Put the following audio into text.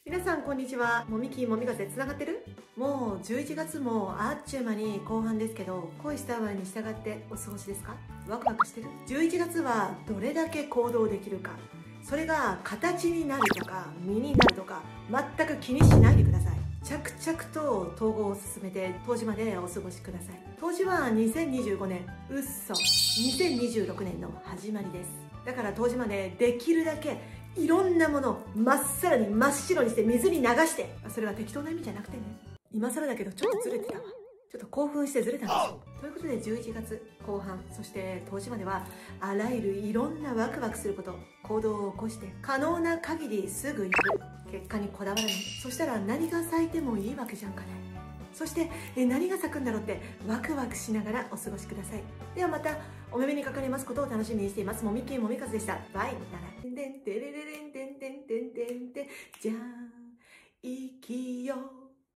皆さんこんにちは。もみきもみ風つながってる？もう11月もあっちゅう間に後半ですけど、恋したわに従ってお過ごしですか？ワクワクしてる？11月はどれだけ行動できるか、それが形になるとか身になるとか全く気にしないでください。着々と統合を進めて冬至までお過ごしください。冬至は2025年2026年の始まりです。だから冬至までできるだけいろんなものをまっさらに真っ白にして水に流して、それは適当な意味じゃなくてね、今更だけどちょっとずれてたわ。ちょっと興奮してずれたんですよ。ということで11月後半、そして冬至まではあらゆるいろんなワクワクすること、行動を起こして可能な限りすぐ行く、結果にこだわらない。そしたら何が咲いてもいいわけじゃんかね。そして何が咲くんだろうってワクワクしながらお過ごしください。ではまたお目にかかりますことを楽しみにしています。もみきもみかずでした。バイ。てんてんてれれれんてんてんてんてんてん、じゃん、生きよう。